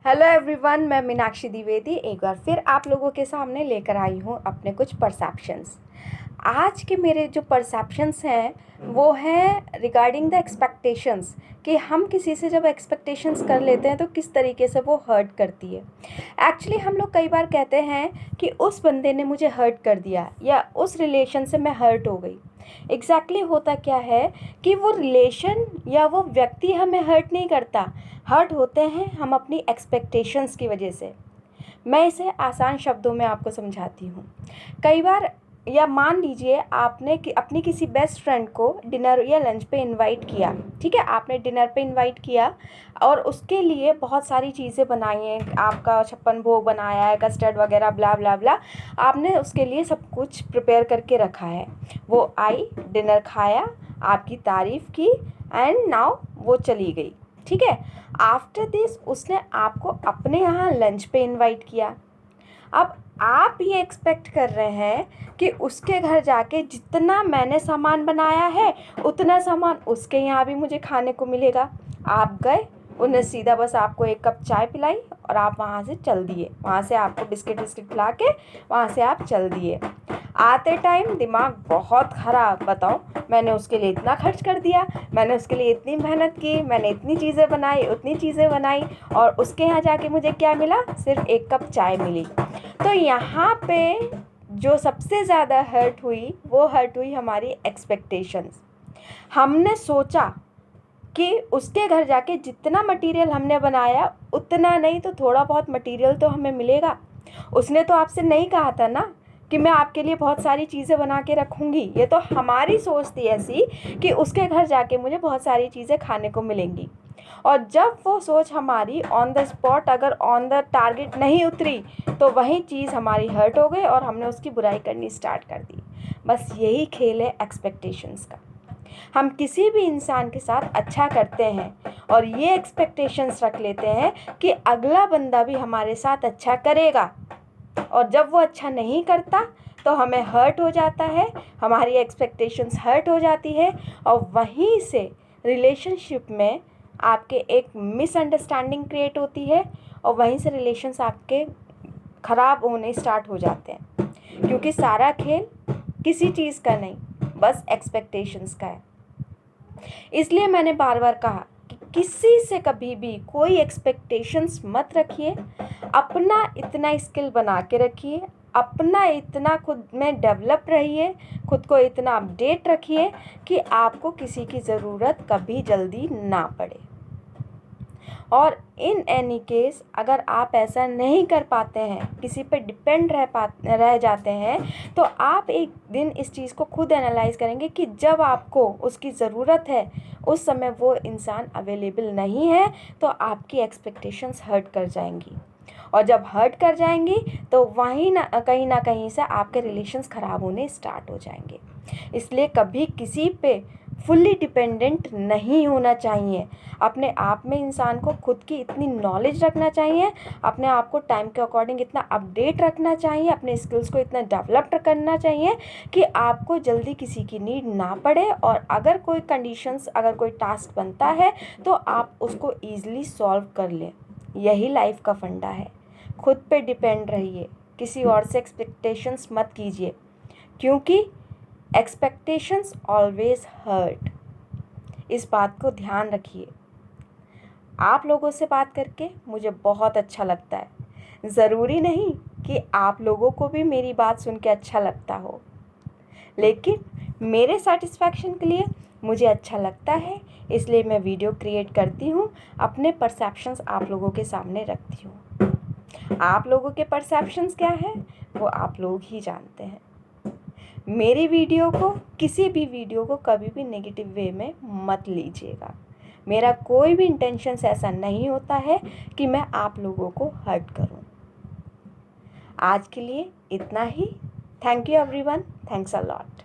Hello everyone, मैं मीनाक्षी द्विवेदी एक बार फिर आप लोगों के सामने लेकर आई हूँ अपने कुछ परसेप्शंस। आज के मेरे जो परसेप्शंस हैं वो हैं रिगार्डिंग द एक्सपेक्टेशंस, कि हम किसी से जब एक्सपेक्टेशंस कर लेते हैं तो किस तरीके से वो हर्ट करती है। एक्चुअली हम लोग कई बार कहते हैं कि उस बंदे ने मुझे हर्ट कर दिया या उस रिलेशन से मैं हर्ट हो गई। एग्जैक्टली होता क्या है कि वो रिलेशन या वो व्यक्ति हमें हर्ट नहीं करता, हर्ट होते हैं हम अपनी एक्सपेक्टेशंस की वजह से। मैं इसे आसान शब्दों में आपको समझाती हूँ। कई बार या मान लीजिए आपने अपनी किसी बेस्ट फ्रेंड को डिनर या लंच पे इनवाइट किया, ठीक है, आपने डिनर पे इनवाइट किया और उसके लिए बहुत सारी चीज़ें बनाई हैं, आपका छप्पन भोग बनाया है, कस्टर्ड वगैरह ब्ला ब्ला ब्ला, आपने उसके लिए सब कुछ प्रिपेयर करके रखा है। वो आई, डिनर खाया, आपकी तारीफ़ की एंड नाउ वो चली गई, ठीक है। आफ्टर दिस उसने आपको अपने यहाँ लंच पे इनवाइट किया। अब आप ये एक्सपेक्ट कर रहे हैं कि उसके घर जाके जितना मैंने सामान बनाया है उतना सामान उसके यहाँ भी मुझे खाने को मिलेगा। आप गए, उन्हें सीधा बस आपको एक कप चाय पिलाई और आप वहाँ से चल दिए, वहाँ से आपको बिस्किट खिला के वहाँ से आप चल दिए। आते टाइम दिमाग बहुत ख़राब, बताओ मैंने उसके लिए इतना खर्च कर दिया, मैंने उसके लिए इतनी मेहनत की, मैंने इतनी चीज़ें बनाई, उतनी चीज़ें बनाई और उसके यहाँ जाके मुझे क्या मिला, सिर्फ एक कप चाय मिली। तो यहाँ पे जो सबसे ज़्यादा हर्ट हुई वो हर्ट हुई हमारी एक्सपेक्टेशंस। हमने सोचा कि उसके घर जाके जितना मटेरियल हमने बनाया उतना नहीं तो थोड़ा बहुत मटेरियल तो हमें मिलेगा। उसने तो आपसे नहीं कहा था ना कि मैं आपके लिए बहुत सारी चीज़ें बना के रखूँगी। ये तो हमारी सोच थी ऐसी कि उसके घर जाके मुझे बहुत सारी चीज़ें खाने को मिलेंगी। और जब वो सोच हमारी ऑन द स्पॉट अगर ऑन द टारगेट नहीं उतरी तो वही चीज़ हमारी हर्ट हो गई और हमने उसकी बुराई करनी स्टार्ट कर दी। बस यही खेल है एक्सपेक्टेशंस का। हम किसी भी इंसान के साथ अच्छा करते हैं और ये एक्सपेक्टेशंस रख लेते हैं कि अगला बंदा भी हमारे साथ अच्छा करेगा, और जब वो अच्छा नहीं करता तो हमें हर्ट हो जाता है, हमारी एक्सपेक्टेशंस हर्ट हो जाती है और वहीं से रिलेशनशिप में आपके एक मिसअंडरस्टैंडिंग क्रिएट होती है और वहीं से रिलेशंस आपके ख़राब होने स्टार्ट हो जाते हैं, क्योंकि सारा खेल किसी चीज़ का नहीं, बस एक्सपेक्टेशंस का है। इसलिए मैंने बार बार कहा कि किसी से कभी भी कोई एक्सपेक्टेशंस मत रखिए। अपना इतना स्किल बना के रखिए, अपना इतना खुद में डेवलप रहिए, खुद को इतना अपडेट रखिए कि आपको किसी की ज़रूरत कभी जल्दी ना पड़े। और इन एनी केस अगर आप ऐसा नहीं कर पाते हैं, किसी पे डिपेंड रह जाते हैं, तो आप एक दिन इस चीज़ को खुद एनालाइज करेंगे कि जब आपको उसकी ज़रूरत है उस समय वो इंसान अवेलेबल नहीं है, तो आपकी एक्सपेक्टेशंस हर्ट कर जाएंगी। और जब हर्ट कर जाएंगी तो वहीं ना कहीं से आपके रिलेशंस ख़राब होने स्टार्ट हो जाएंगे। इसलिए कभी किसी पे फुल्ली डिपेंडेंट नहीं होना चाहिए। अपने आप में इंसान को खुद की इतनी नॉलेज रखना चाहिए, अपने आप को टाइम के अकॉर्डिंग इतना अपडेट रखना चाहिए, अपने स्किल्स को इतना डेवलप करना चाहिए कि आपको जल्दी किसी की नीड ना पड़े। और अगर कोई कंडीशंस, अगर कोई टास्क बनता है तो आप उसको ईज़िली सॉल्व कर लें। यही लाइफ का फंडा है। खुद पे डिपेंड रहिए, किसी और से एक्सपेक्टेशंस मत कीजिए, क्योंकि एक्सपेक्टेशंस ऑलवेज हर्ट। इस बात को ध्यान रखिए। आप लोगों से बात करके मुझे बहुत अच्छा लगता है। ज़रूरी नहीं कि आप लोगों को भी मेरी बात सुन के अच्छा लगता हो, लेकिन मेरे सेटिस्फैक्शन के लिए मुझे अच्छा लगता है, इसलिए मैं वीडियो क्रिएट करती हूँ, अपने परसेप्शंस आप लोगों के सामने रखती हूँ। आप लोगों के परसेप्शंस क्या हैं वो आप लोग ही जानते हैं। मेरी वीडियो को, किसी भी वीडियो को कभी भी नेगेटिव वे में मत लीजिएगा। मेरा कोई भी इंटेंशंस ऐसा नहीं होता है कि मैं आप लोगों को हर्ट करूं। आज के लिए इतना ही। Thank you everyone, thanks a lot.